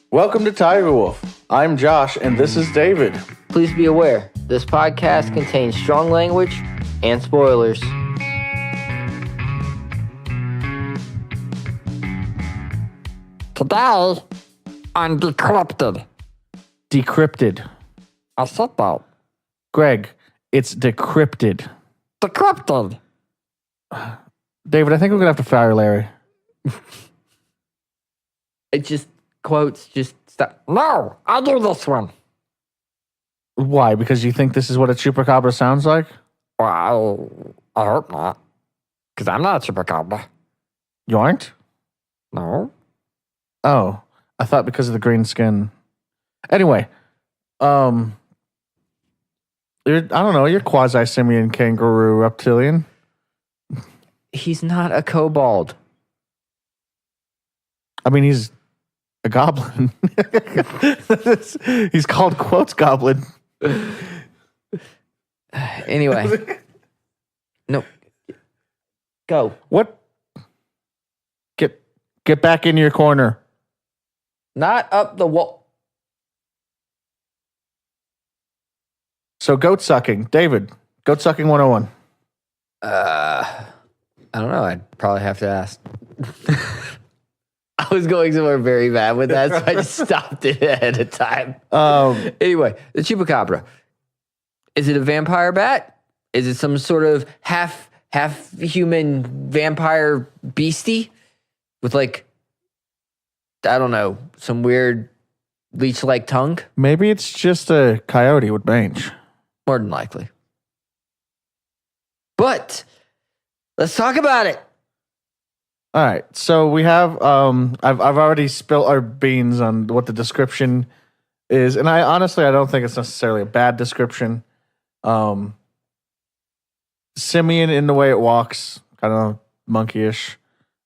Welcome to Tiger Wolf. I'm Josh, and this is David. Please be aware, this podcast contains strong language and spoilers. Today, on DeCryptid. DeCryptid. I said that. Greg, it's DeCryptid. DeCryptid. David, I think we're going to have to fire Larry. It just quotes, just stop. No, I do this one. Why? Because you think this is what a Chupacabra sounds like? Well, I hope not. Because I'm not a Chupacabra. You aren't? No. Oh, I thought because of the green skin. Anyway, you're, I don't know, you're quasi-simian kangaroo reptilian. He's not a kobold. I mean, he's a goblin. He's called quotes goblin. Anyway. No. Go. What? Get back in your corner. Not up the wall. So goat sucking. David, goat sucking 101. I don't know. I'd probably have to ask. I was going somewhere very bad with that, so I just stopped it ahead of time. Anyway, the Chupacabra. Is it a vampire bat? Is it some sort of half human vampire beastie with, like, I don't know, some weird leech-like tongue? Maybe it's just a coyote with mange. More than likely. But let's talk about it. All right, so we have I've already spilt our beans on what the description is, and I don't think it's necessarily a bad description. Simian in the way it walks, kind of monkeyish,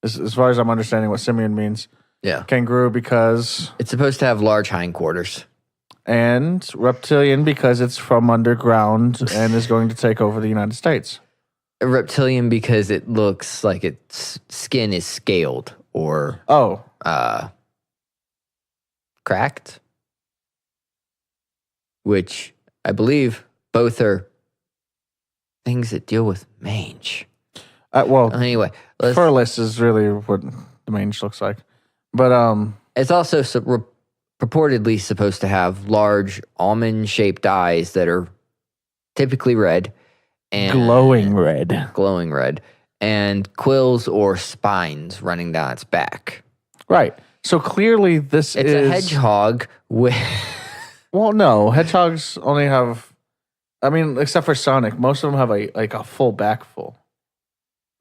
as far as I'm understanding what simian means. Yeah. Kangaroo because It's supposed to have large hindquarters. and reptilian because it's from underground and is going to take over the United States. A reptilian because it looks like its skin is scaled or cracked, which I believe both are things that deal with mange. Anyway, furless is really what the mange looks like. But it's also purportedly supposed to have large almond-shaped eyes that are typically red. And glowing red. And quills or spines running down its back. Right. So clearly this it's a hedgehog with... Well, no. Hedgehogs only have... I mean, except for Sonic, most of them have a full back full.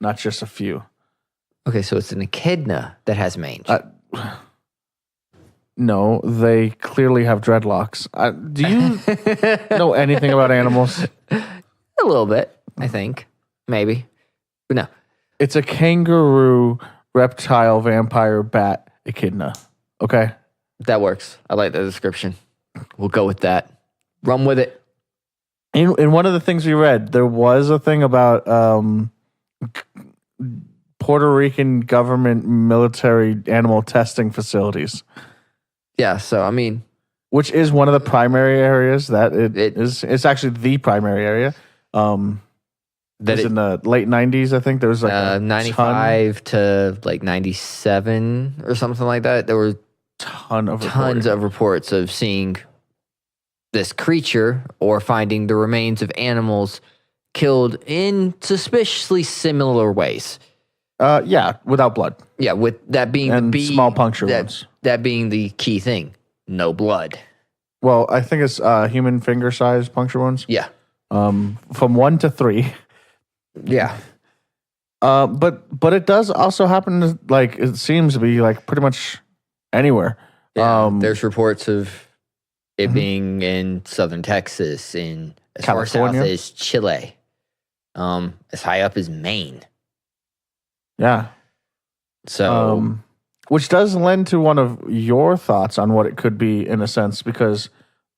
Not just a few. Okay, so it's an echidna that has mange. No, they clearly have dreadlocks. Do you know anything about animals? A little bit, I think. Maybe. But no. It's a kangaroo, reptile, vampire, bat, echidna. Okay? That works. I like the description. We'll go with that. Run with it. In one of the things we read, there was a thing about Puerto Rican government military animal testing facilities. Yeah, so, I mean... Which is one of the primary areas that it's actually the primary area. That was in the late 90s, I think. There was like 95 to like 97 or something like that. There were tons of reports of seeing this creature or finding the remains of animals killed in suspiciously similar ways. Yeah, without blood. Yeah, with that being and small puncture wounds. That being the key thing. No blood. Well, I think it's human finger-sized puncture wounds. Yeah. From 1 to 3. Yeah. But it does also happen to, like, it seems to be like pretty much anywhere. Yeah, there's reports of it being in southern Texas, in as far south as Chile, as high up as Maine. Yeah. So, which does lend to one of your thoughts on what it could be in a sense, because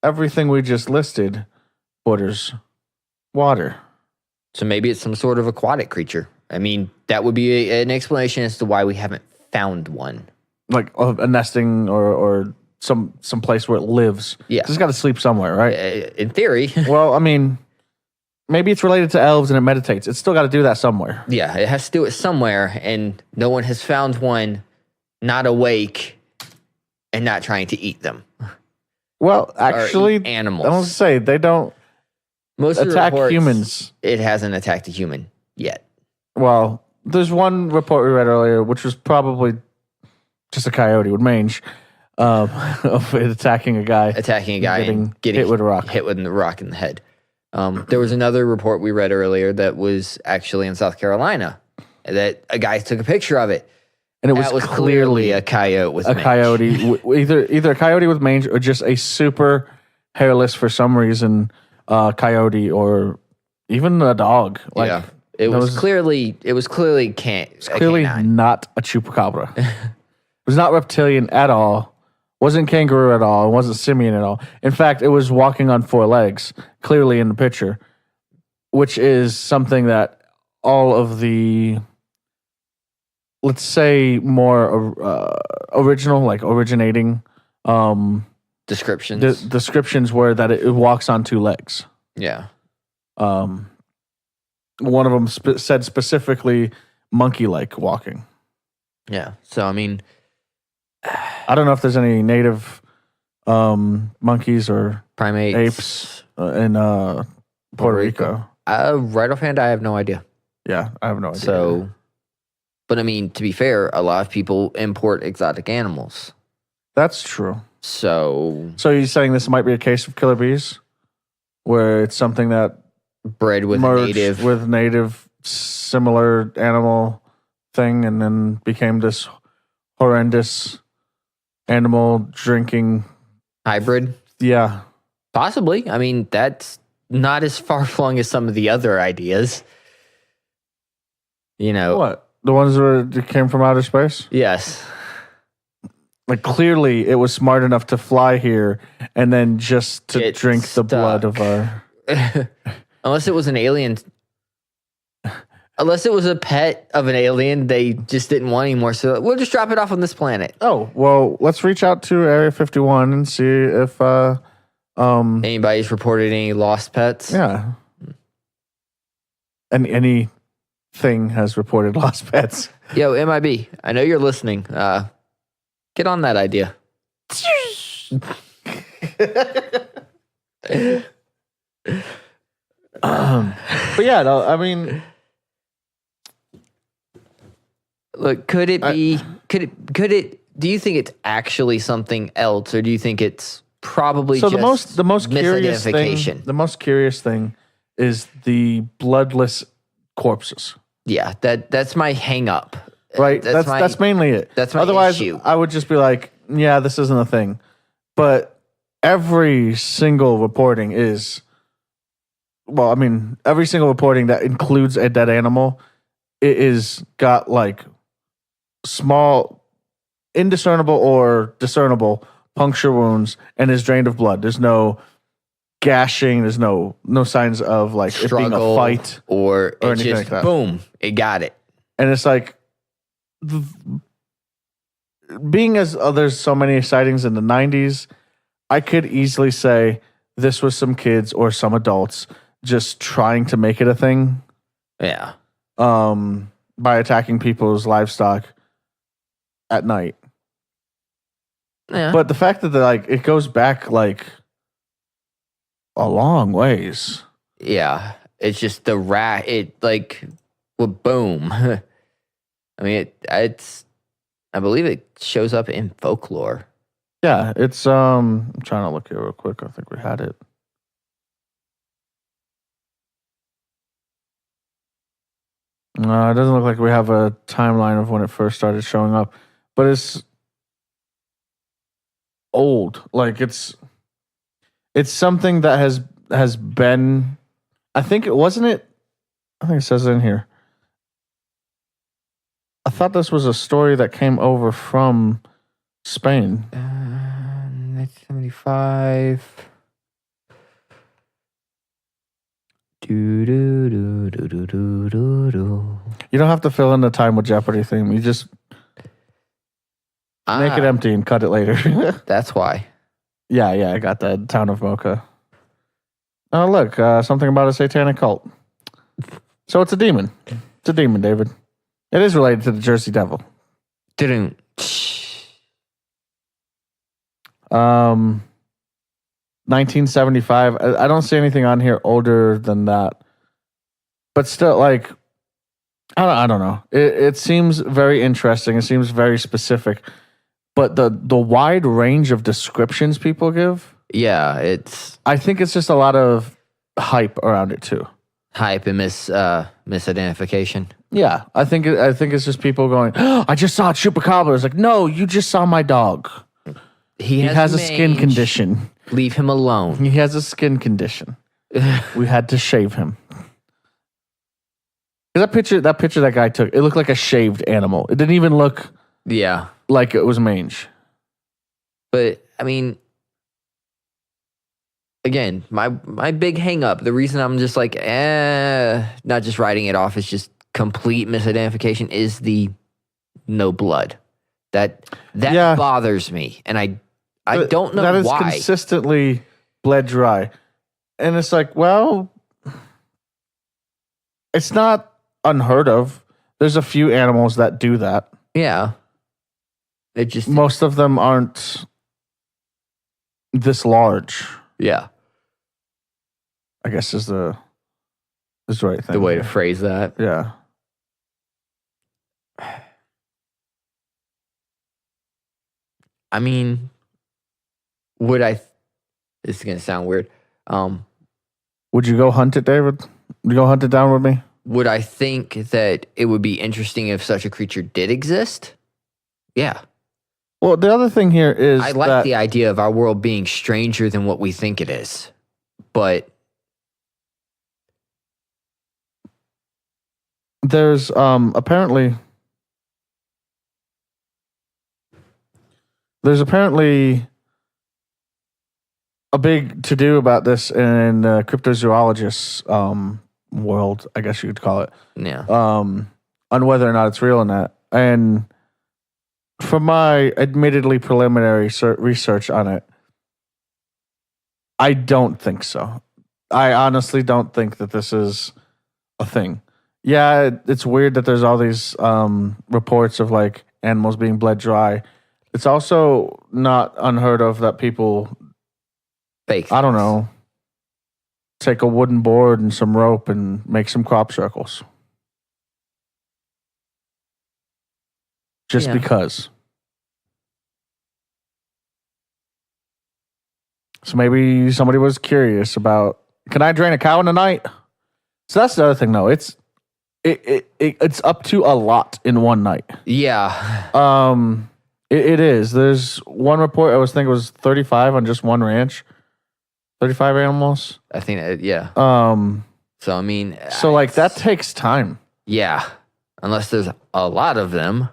everything we just listed borders water. So maybe it's some sort of aquatic creature. I mean, that would be an explanation as to why we haven't found one. Like a nesting or some place where it lives. Yeah. It's got to sleep somewhere, right? In theory. Well, I mean, maybe it's related to elves and it meditates. It's still got to do that somewhere. Yeah, it has to do it somewhere, and no one has found one not awake and not trying to eat them. Well, actually, eat animals. I don't say they don't Most of the attack reports, humans. It hasn't attacked a human yet. Well, there's one report we read earlier, which was probably just a coyote with mange, of it attacking a guy. Attacking a guy and getting hit with a rock. Hit with a rock in the head. There was another report we read earlier that was actually in South Carolina that a guy took a picture of it. And it That was clearly a coyote with mange. coyote, either a coyote with mange or just a super hairless for some reason coyote or even a dog. Like, yeah, it was clearly clearly not a chupacabra. It was not reptilian at all. Wasn't kangaroo at all. It wasn't simian at all. In fact, it was walking on 4 legs, clearly in the picture, which is something that all of the, let's say, more original, like originating descriptions. descriptions were that it walks on 2 legs. Yeah. One of them said specifically monkey-like walking. Yeah. So, I mean, I don't know if there's any native monkeys or primates. apes in Puerto Rico. Right offhand, I have no idea. Yeah, I have no idea. So, but I mean, to be fair, a lot of people import exotic animals. That's true. So you're saying this might be a case of killer bees, where it's something that bred with merged native with native similar animal thing, and then became this horrendous animal drinking hybrid? Yeah, Possibly. I mean, that's not as far flung as some of the other ideas. You know. what, the ones that came from outer space? Yes. Like, clearly it was smart enough to fly here and then just to Get drink the blood of our... Unless it was an alien. Unless it was a pet of an alien they just didn't want anymore. So we'll just drop it off on this planet. Oh, well, let's reach out to Area 51 and see if... anybody's reported any lost pets? Yeah. And anything has reported lost pets. Yo, MIB, I know you're listening. Get on that idea. But yeah, no, I mean, look, could it be? Could it? Do you think it's actually something else, or do you think it's probably so just the most curious misidentification? thing? The most curious thing is the bloodless corpses. Yeah, that's my hang up. Right, that's mainly it. That's my Otherwise, issue. I would just be like, yeah, this isn't a thing. But every single reporting is, well, I mean, every single reporting that includes a dead animal, it is got like small, indiscernible or discernible puncture wounds and is drained of blood. There's no gashing. There's no signs of like it being a fight or it's anything just like that. boom, it got it. And it's like, being as there's so many sightings in the 90s, I could easily say this was some kids or some adults just trying to make it a thing. Yeah. By attacking people's livestock at night. Yeah. But the fact that like it goes back like a long ways. Yeah. It's just the rat. It like, well, boom. I mean, it's. I believe it shows up in folklore. Yeah, it's I'm trying to look here real quick. I think we had it. It doesn't look like we have a timeline of when it first started showing up, but it's old. Like it's something that has been. I think it wasn't it. I think it says it in here. I thought this was a story that came over from Spain. 1975. Do, do, do, do, do, do, do, do. You don't have to fill in the time with Jeopardy theme. You just Make it empty and cut it later. That's why. Yeah, I got that. Town of Mocha. Oh, look, something about a satanic cult. So it's a demon. It's a demon, David. It is related to the Jersey Devil. Didn't. 1975. I don't see anything on here older than that. But still, like, I don't know. It seems very interesting. It seems very specific. But the wide range of descriptions people give, Yeah, it's I think it's just a lot of hype around it too. hype and misidentification. Yeah, I think it's just people going, oh, I just saw a Chupacabra. It's like, no, you just saw my dog. He has a skin mange. condition. Leave him alone. He has a skin condition. We had to shave him. That picture that guy took, it looked like a shaved animal. It didn't even look Yeah. like it was mange. But I mean, again, my big hang up, the reason I'm just like, not just writing it off, it's just complete misidentification, is the no blood. That Yeah. bothers me. And I don't know that is why. consistently bled dry. And it's like, well, it's not unheard of. There's a few animals that do that. Yeah. It just, Most of them aren't this large, yeah, I guess is the right thing. the way to phrase that. Yeah. I mean, this is going to sound weird. Would you go hunt it, David? Would you go hunt it down with me? Would I think that it would be interesting if such a creature did exist? Yeah. Well, the other thing here is I like that the idea of our world being stranger than what we think it is. But there's apparently a big to-do about this in cryptozoologists world, I guess you could call it, yeah. on whether or not it's real or not. And from my admittedly preliminary research on it, I don't think so. I honestly don't think that this is a thing. Yeah, it's weird that there's all these reports of like animals being bled dry. It's also not unheard of that people, Fake. I don't know, take a wooden board and some rope and make some crop circles. Just Yeah. because. So maybe somebody was curious about, can I drain a cow in the night? So that's the other thing, though. It's up to a lot in one night. Yeah. It is. There's one report, I was thinking it was 35 on just one ranch. 35 animals. I think yeah. So I mean, So like that takes time. yeah. Unless there's a lot of them.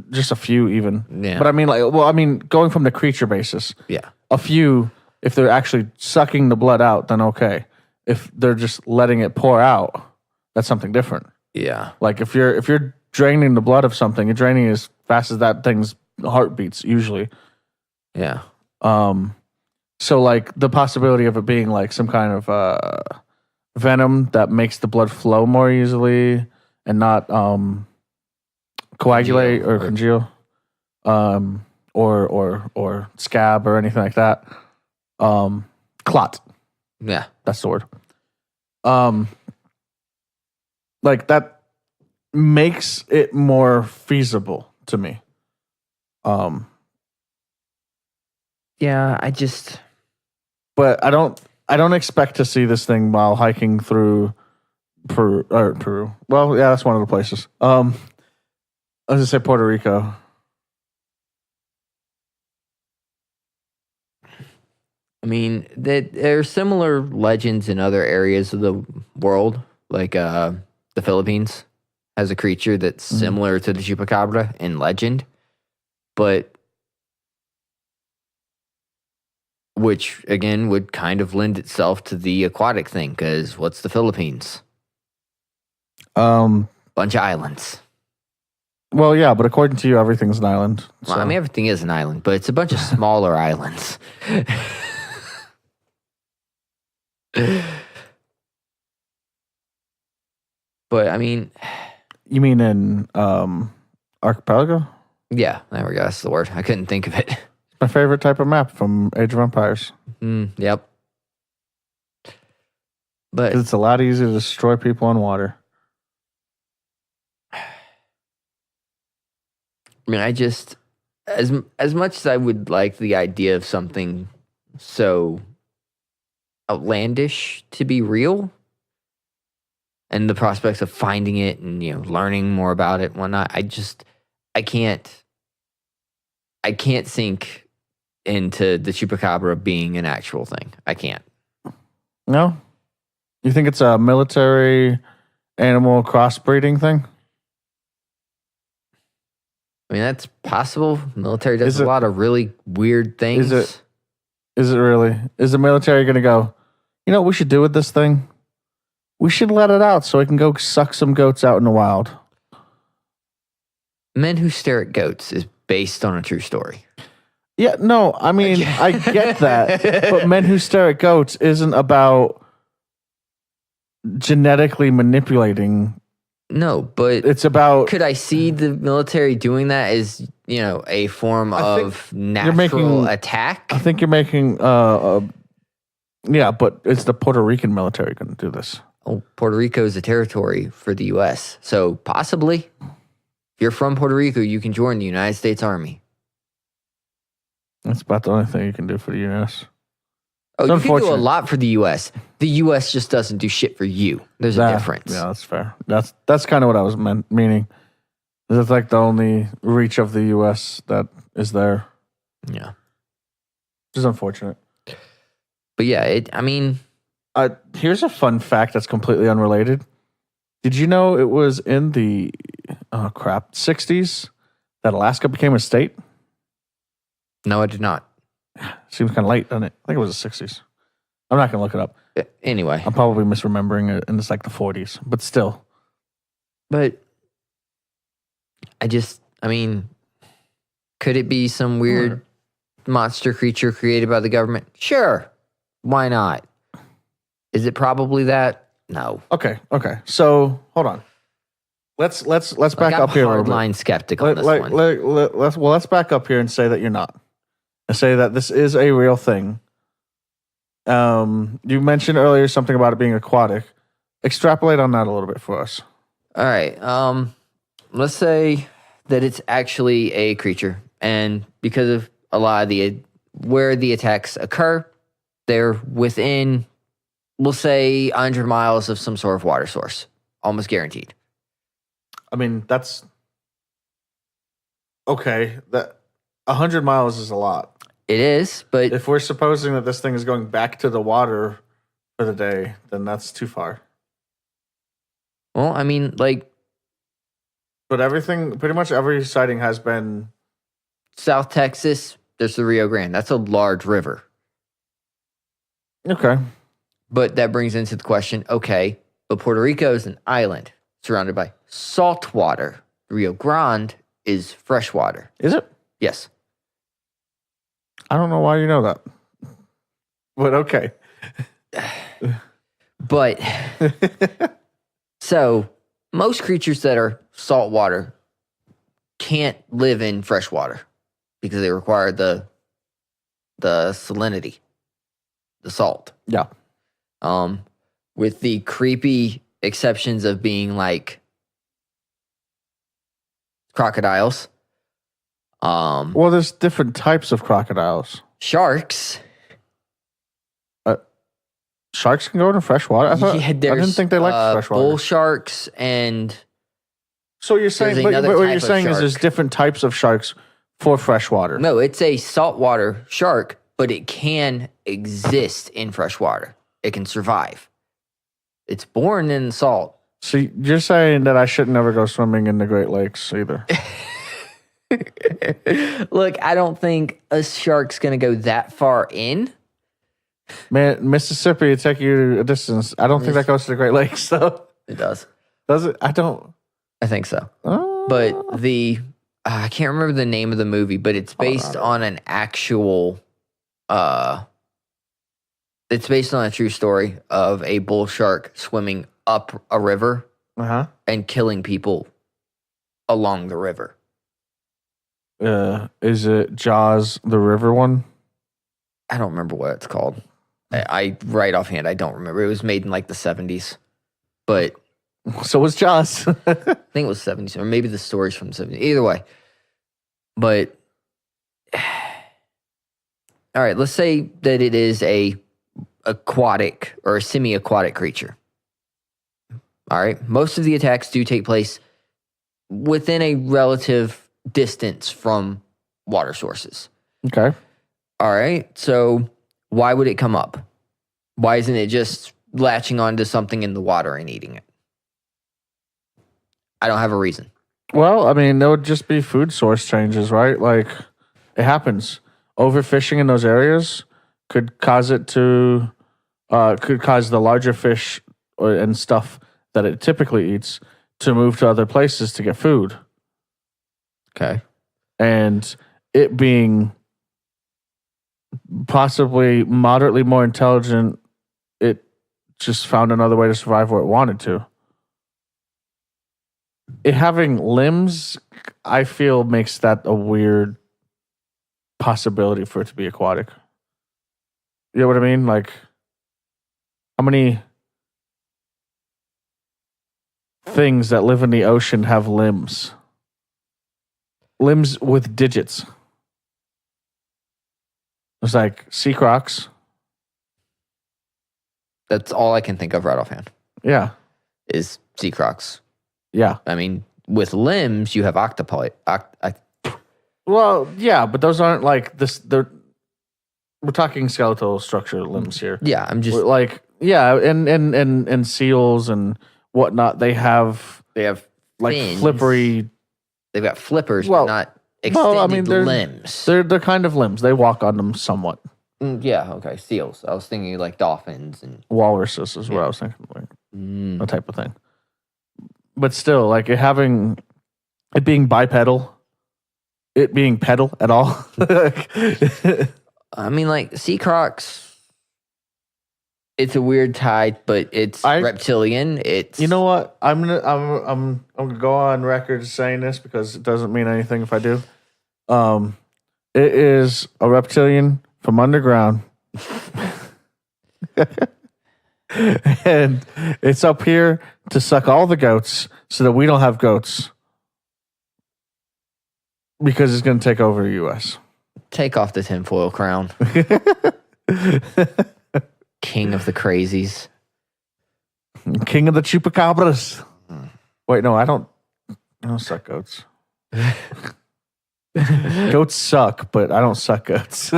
Just a few even. Yeah. But I mean going from the creature basis. Yeah. A few, if they're actually sucking the blood out, then okay. If they're just letting it pour out, that's something different. Yeah. Like if you're draining the blood of something, you're draining as fast as that thing's heart beats usually. Yeah. So like the possibility of it being like some kind of venom that makes the blood flow more easily and not coagulate or congeal, or scab or anything like that. Clot. Yeah. That's the word. Like that makes it more feasible to me. Yeah. But I don't expect to see this thing while hiking through Peru. Well, yeah, that's one of the places. I was gonna say Puerto Rico. I mean, there are similar legends in other areas of the world, like the Philippines has a creature that's similar to the Chupacabra in legend, but which again would kind of lend itself to the aquatic thing, because what's the Philippines? Bunch of islands. Well, yeah, but according to you, everything's an island. Well, I mean, everything is an island, but it's a bunch of smaller islands. But I mean, you mean in archipelago? yeah, there we go. That's the word. I couldn't think of it. My favorite type of map from Age of Empires. Yep. But 'Cause it's a lot easier to destroy people on water. I mean, I just as much as I would like the idea of something so outlandish to be real, and the prospects of finding it and learning more about it and whatnot, I can't sink into the Chupacabra being an actual thing. I can't. No? You think it's a military animal crossbreeding thing? I mean, that's possible. Military does a lot of really weird things. Is it really? Is the military going to go, you know what we should do with this thing? We should let it out so it can go suck some goats out in the wild. Men Who Stare at Goats is based on a true story. Yeah, no, I mean, I get that. But Men Who Stare at Goats isn't about genetically manipulating. No, but it's about... Could I see the military doing that as, a form of natural attack? I think you're making... yeah, but it's the Puerto Rican military going to do this. Oh, Puerto Rico is a territory for the U.S., so possibly. If you're from Puerto Rico, you can join the United States Army. That's about the only thing you can do for the U.S. Oh, you can do a lot for the U.S. The U.S. just doesn't do shit for you. There's a difference. Yeah, that's fair. That's kind of what I was meaning. It's like the only reach of the U.S. that is there. Yeah. Which is unfortunate. But yeah, here's a fun fact that's completely unrelated. Did you know it was in the 60s that Alaska became a state? No, I did not. Seems kind of late, doesn't it? I think it was the 60s. I'm not going to look it up. Anyway. I'm probably misremembering it, and it's like the 40s, but still. But could it be some weird monster creature created by the government? Sure. Why not? Is it probably that? No. Okay. So, hold on. Let's back up here a little bit. Hardline skeptic on this one. Let's back up here and say that you're not. And say that this is a real thing. You mentioned earlier something about it being aquatic. Extrapolate on that a little bit for us. All right. Let's say that it's actually a creature, and because of a lot of where the attacks occur, they're within, we'll say, 100 miles of some sort of water source, almost guaranteed. I mean, that's okay. That 100 miles is a lot. It is, but if we're supposing that this thing is going back to the water for the day, then that's too far. Well, I mean, but pretty much every sighting has been South Texas. There's the Rio Grande. That's a large river. Okay. But that brings into the question, okay, but Puerto Rico is an island surrounded by salt water. Rio Grande is freshwater. Is it? Yes. I don't know why you know that. But okay. But so most creatures that are saltwater can't live in freshwater because they require the salinity, the salt. Yeah. With the creepy exceptions of being like crocodiles. Well, there's different types of crocodiles. Sharks. Sharks can go into freshwater? I didn't think they liked freshwater. Bull sharks and... So you're saying, but what you're saying is there's different types of sharks for freshwater. No, it's a saltwater shark, but it can exist in freshwater. It can survive. It's born in salt. So you're saying that I should never go swimming in the Great Lakes either? Look, I don't think a shark's going to go that far in. Man, Mississippi would take you a distance. I don't think that goes to the Great Lakes, though. It does. Does it? I don't. I think so. But I can't remember the name of the movie, but it's based on an actual. It's based on a true story of a bull shark swimming up a river and killing people along the river. Is it Jaws, the river one? I don't remember what it's called. I right offhand, I don't remember. It was made in like the 70s, but so was Jaws. I think it was 70s, or maybe the story's from the 70s. Either way, but all right, let's say that it is a aquatic or a semi-aquatic creature. All right, most of the attacks do take place within a relative distance from water sources. Okay. All right, so why would it come up? Why isn't it just latching onto something in the water and eating it? I don't have a reason. Well, I mean, there would just be food source changes, right? Like, it happens. Overfishing in those areas could cause it to, could cause the larger fish and stuff that it typically eats to move to other places to get food. Okay. And it being possibly moderately more intelligent, it just found another way to survive where it wanted to. It having limbs, I feel, makes that a weird possibility for it to be aquatic. You know what I mean? Like, how many things that live in the ocean have limbs? Limbs with digits. It's like sea crocs. That's all I can think of right offhand. Yeah. Is sea crocs. Yeah. I mean, with limbs, you have octopi. Well, yeah, but those aren't like this. We're talking skeletal structure limbs here. Yeah, I'm just like, yeah, and seals and whatnot. They have like fins. flippery. They've got flippers, but not extended limbs. They're kind of limbs. They walk on them somewhat. Yeah, okay. Seals. I was thinking like dolphins and walruses is what I was thinking, like that type of thing. But still, like it being bipedal, it being pedal at all. I mean, like sea crocs. It's a weird type, but it's reptilian. It's you know what? I'm gonna go on record saying this because it doesn't mean anything if I do. It is a reptilian from underground. And it's up here to suck all the goats so that we don't have goats. Because it's going to take over the U.S. Take off the tinfoil crown. King of the crazies. King of the Chupacabras. Wait, no, I don't suck goats. Goats suck, but I don't suck goats.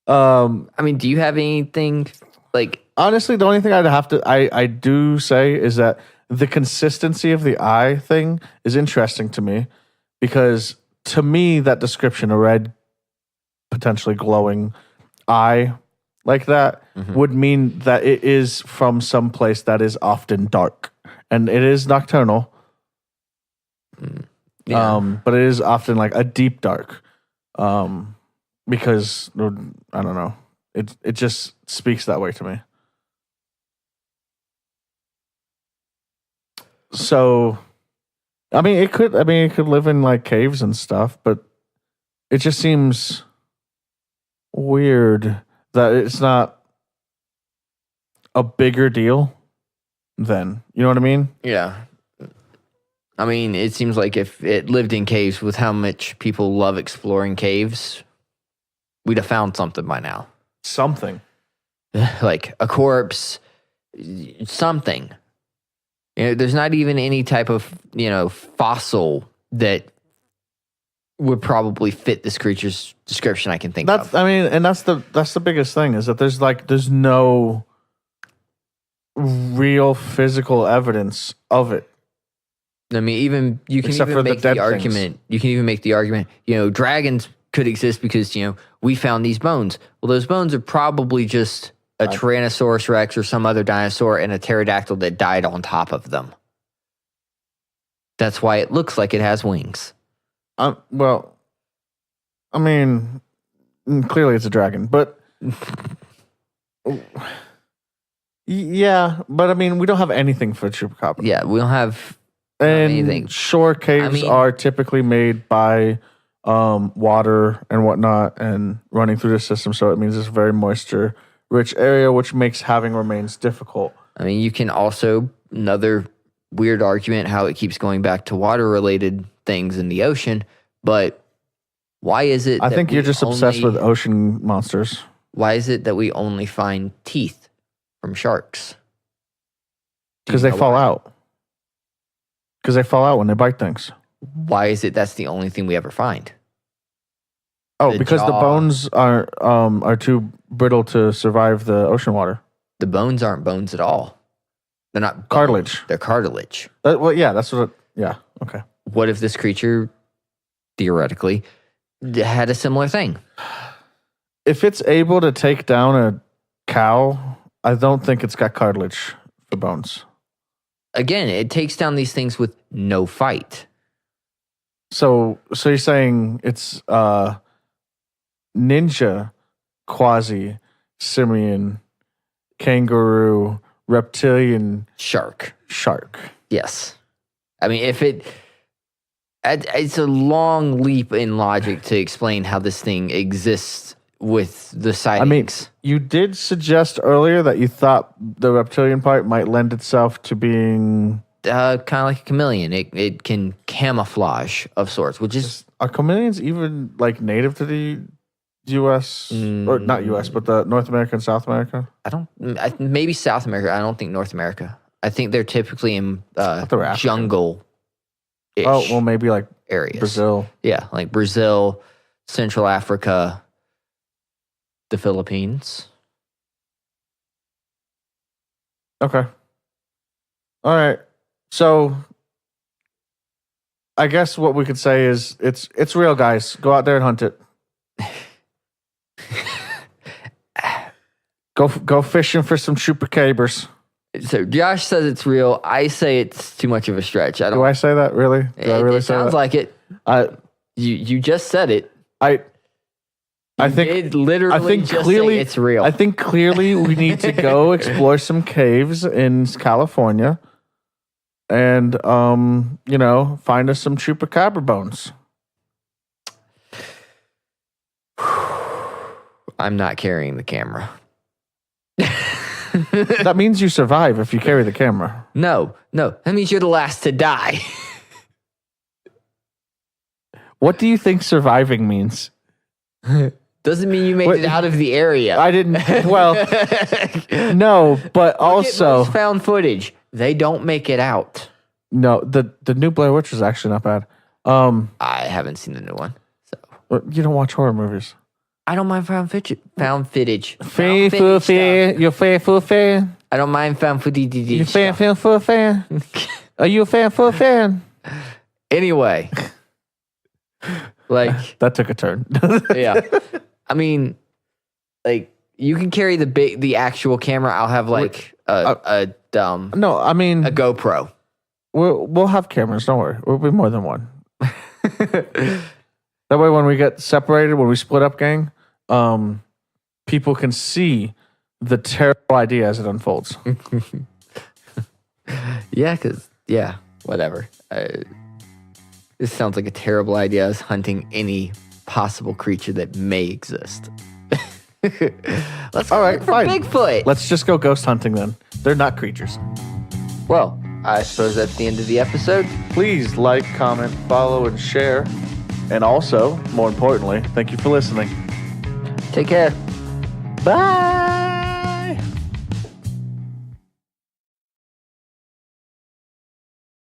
I mean, do you have anything like? Honestly, the only thing I do say is that the consistency of the eye thing is interesting to me because to me that description, a red, potentially glowing eye like that, would mean that it is from some place that is often dark and it is nocturnal. Yeah. But it is often like a deep dark. Because I don't know, it just speaks that way to me. So, I mean, it could live in like caves and stuff, but it just seems weird that it's not a bigger deal. Then you know what I mean? Yeah. I mean, it seems like if it lived in caves with how much people love exploring caves, we'd have found something by now. Something. Like a corpse, something. You know, there's not even any type of, fossil that would probably fit this creature's description I can think of. I mean, and that's the biggest thing is that there's no real physical evidence of it. I mean, you can Except even for the make the dead argument. things. You can even make the argument. Dragons could exist because we found these bones. Well, those bones are probably just a Tyrannosaurus Rex or some other dinosaur and a pterodactyl that died on top of them. That's why it looks like it has wings. Well, I mean, clearly it's a dragon, but yeah, but I mean, we don't have anything for Chupacabra. Yeah, we don't have And anything. Shore caves are typically made by water and whatnot and running through the system, so it means it's a very moisture-rich area, which makes having remains difficult. I mean, you can also, another weird argument, how it keeps going back to water-related things in the ocean, but why is it I think you're just obsessed with ocean monsters. Why is it that we only find teeth from sharks? Because they fall out. Because they fall out when they bite things. Why is it that's the only thing we ever find? Oh, because the bones are too brittle to survive the ocean water. The bones aren't bones at all. They're not cartilage. Bones. They're cartilage. Well, yeah, that's what. Okay. What if this creature, theoretically, had a similar thing? If it's able to take down a cow, I don't think it's got cartilage for bones. Again, it takes down these things with no fight. So you're saying it's ninja, quasi, simian, kangaroo, reptilian, shark. Yes. I mean, it's a long leap in logic to explain how this thing exists with the sightings. I mean, you did suggest earlier that you thought the reptilian part might lend itself to being kind of like a chameleon. It can camouflage of sorts, which is... Are chameleons even like native to the U.S. or not U.S. but the North America and South America? Maybe South America. I don't think North America. I think they're typically in jungle. Oh, well, maybe like areas. Brazil. Yeah, like Brazil, Central Africa, the Philippines. Okay. All right. So I guess what we could say is it's real, guys. Go out there and hunt it. Go fishing for some chupacabras. So Josh says it's real. I say it's too much of a stretch. Do I say that really? Do I really say that? Sounds like it. You just said it. I think clearly it's real. I think clearly we need to go explore some caves in California, and find us some chupacabra bones. I'm not carrying the camera. That means you survive if you carry the camera. No. That means you're the last to die. What do you think surviving means? Doesn't mean you made it out of the area. I didn't. Well, no, but also Look at most found footage. They don't make it out. No, the new Blair Witch is actually not bad. I haven't seen the new one. So you don't watch horror movies. I don't mind found footage. You're faithful fan. I don't mind found footage. You fan. Are you a fan? Anyway, like that took a turn. Yeah, I mean, like you can carry the actual camera. I'll have like no, I mean a GoPro. We'll have cameras. Don't worry. We'll be more than one. That way, when we get separated, when we split up, gang, people can see the terrible idea as it unfolds. Whatever. This sounds like a terrible idea, as hunting any possible creature that may exist. Let's go for fine. Bigfoot. Let's just go ghost hunting then. They're not creatures. Well, I suppose that's the end of the episode. Please like, comment, follow, and share. And also, more importantly, thank you for listening. Take care. Bye.